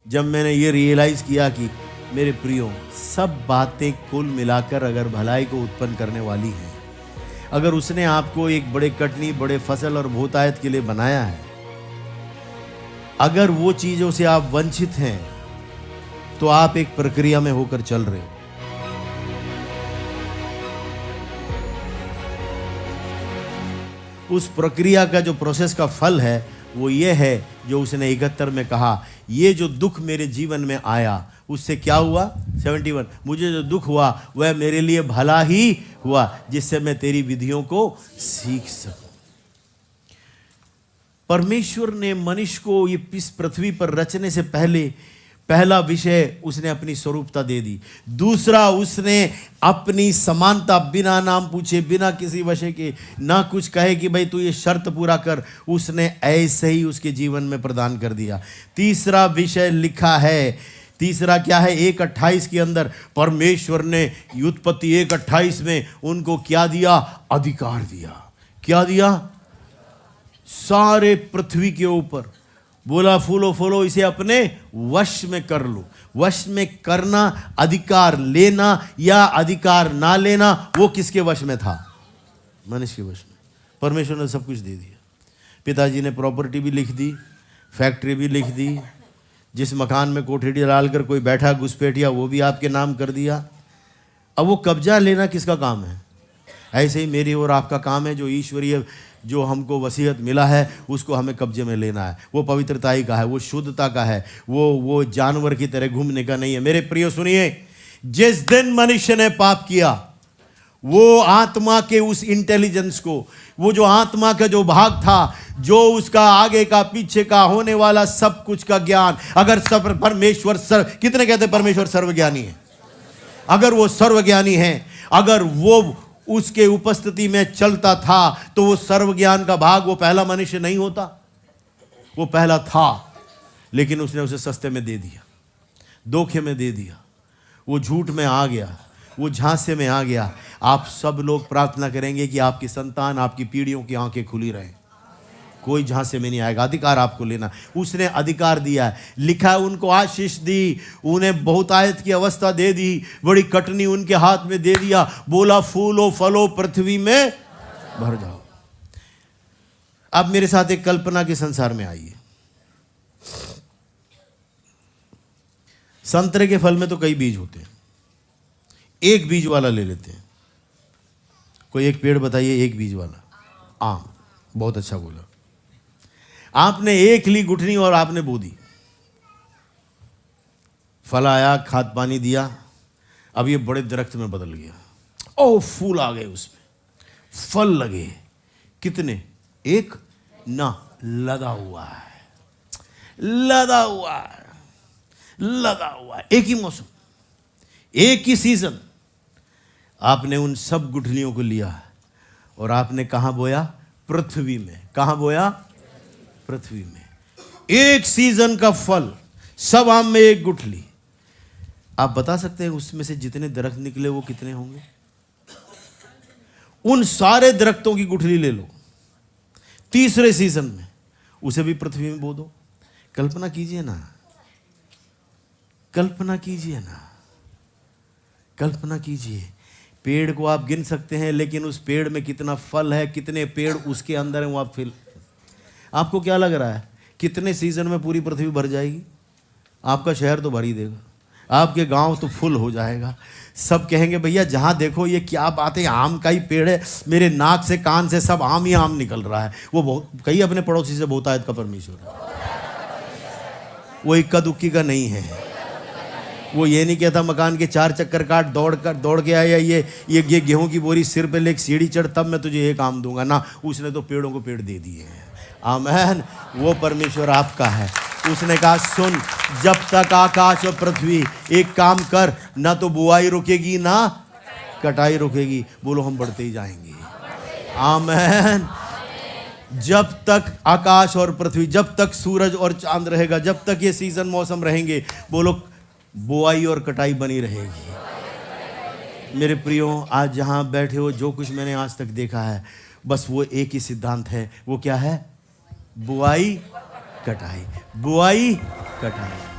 जब मैंने ये रियलाइज किया कि मेरे प्रियो, सब बातें कुल मिलाकर अगर भलाई को उत्पन्न करने वाली हैं, अगर उसने आपको एक बड़े कटनी, बड़े फसल और बहुतायत के लिए बनाया है, अगर वो चीजों से आप वंचित हैं, तो आप एक प्रक्रिया में होकर चल रहे हो। उस प्रक्रिया का जो प्रोसेस का फल है वो ये है जो उसने 71 में कहा, ये जो दुख मेरे जीवन में आया उससे क्या हुआ। 71, मुझे जो दुख हुआ वह मेरे लिए भला ही हुआ, जिससे मैं तेरी विधियों को सीख सकूं। परमेश्वर ने मनुष्य को ये इस पृथ्वी पर रचने से पहले पहला विषय उसने अपनी स्वरूपता दे दी। दूसरा, उसने अपनी समानता बिना नाम पूछे, बिना किसी वजह के, ना कुछ कहे कि भाई तू ये शर्त पूरा कर, उसने ऐसे ही उसके जीवन में प्रदान कर दिया। तीसरा विषय लिखा है, तीसरा क्या है, 1:28 के अंदर परमेश्वर ने उत्पत्ति 1:28 में उनको क्या दिया, अधिकार दिया। क्या दिया, सारे पृथ्वी के ऊपर बोला फूलो फूलो, इसे अपने वश में कर लो। वश में करना, अधिकार लेना या अधिकार ना लेना, वो किसके वश में था, मनुष्य के वश में। परमेश्वर ने सब कुछ दे दिया। पिताजी ने प्रॉपर्टी भी लिख दी, फैक्ट्री भी लिख दी, जिस मकान में कोठरी डालकर कोई बैठा घुसपैठिया वो भी आपके नाम कर दिया। अब वो कब्जा लेना किसका काम है, ऐसे ही मेरी और आपका काम है, जो ईश्वरीय जो हमको वसीयत मिला है उसको हमें कब्जे में लेना है। वो पवित्रताई का है, वो शुद्धता का है, वो जानवर की तरह घूमने का नहीं है। मेरे प्रिय सुनिए, जिस दिन मनुष्य ने पाप किया, वो आत्मा के उस इंटेलिजेंस को, वो जो आत्मा का जो भाग था, जो उसका आगे का पीछे का होने वाला सब कुछ का ज्ञान, अगर सब परमेश्वर कितने कहते परमेश्वर सर्वज्ञानी है, अगर वो सर्वज्ञानी है, अगर वो उसके उपस्थिति में चलता था, तो वो सर्वज्ञान का भाग, वो पहला मनुष्य नहीं होता, वो पहला था, लेकिन उसने उसे सस्ते में दे दिया, धोखे में दे दिया, वो झूठ में आ गया, वो झांसे में आ गया। आप सब लोग प्रार्थना करेंगे कि आपकी संतान, आपकी पीढ़ियों की आंखें खुली रहें, कोई झांसे में नहीं आएगा। अधिकार आपको लेना, उसने अधिकार दिया है। लिखा है, उनको आशीष दी, उन्हें बहुतायत की अवस्था दे दी, बड़ी कटनी उनके हाथ में दे दिया, बोला फूलो फलो पृथ्वी में भर जाओ। अब मेरे साथ एक कल्पना के संसार में आइए। संतरे के फल में तो कई बीज होते हैं, एक बीज वाला ले लेते हैं। कोई एक पेड़ बताइए एक बीज वाला। आम, बहुत अच्छा बोला। आपने एक ली गुठनी और आपने बो दी, फल आया, खाद पानी दिया, अब ये बड़े दरख्त में बदल गया। ओ, फूल आ गए, उसमें फल लगे, कितने, एक ना, लदा हुआ है, लदा हुआ है, लदा हुआ है। एक ही मौसम, एक ही सीजन। आपने उन सब गुठलियों को लिया और आपने कहां बोया, पृथ्वी में। कहां बोया, पृथ्वी में। एक सीजन का फल, सब आम में एक गुठली। आप बता सकते हैं उसमें से जितने दरख्त निकले वो कितने होंगे? उन सारे दरख्तों की गुठली ले लो, तीसरे सीजन में उसे भी पृथ्वी में बो दो। कल्पना कीजिए ना, कल्पना कीजिए ना, कल्पना कीजिए। पेड़ को आप गिन सकते हैं, लेकिन उस पेड़ में कितना फल है, कितने पेड़ उसके अंदर है, वो आप फिल। आपको क्या लग रहा है, कितने सीजन में पूरी पृथ्वी भर जाएगी? आपका शहर तो भर ही देगा, आपके गांव तो फुल हो जाएगा। सब कहेंगे भैया जहां देखो ये क्या बात है, आम का ही पेड़ है, मेरे नाक से कान से सब आम ही आम निकल रहा है। वो बहुत, कई अपने पड़ोसी से बहुतायत का परमेश्वर है, वो इक्का दुक्की का नहीं है। वो ये नहीं कहता मकान के 4 चक्कर काट, दौड़ के आया, ये गेहूं की बोरी सिर पे ले, सीढ़ी चढ़, तब मैं तुझे एक आम दूंगा ना। उसने तो पेड़ों को पेड़ दे दिए हैं। आमेन। वो परमेश्वर आपका है। उसने कहा सुन, जब तक आकाश और पृथ्वी, एक काम कर, ना तो बुआई रुकेगी ना कटाई रुकेगी। बोलो हम बढ़ते ही जाएंगे। आमेन। जब तक आकाश और पृथ्वी, जब तक सूरज और चांद रहेगा, जब तक ये सीजन मौसम रहेंगे, बोलो बुआई और कटाई बनी रहेगी। मेरे प्रियो, आज जहां बैठे हो, जो कुछ मैंने आज तक देखा है, बस वो एक ही सिद्धांत है। वो क्या है? बुआई कटाई, बुआई कटाई।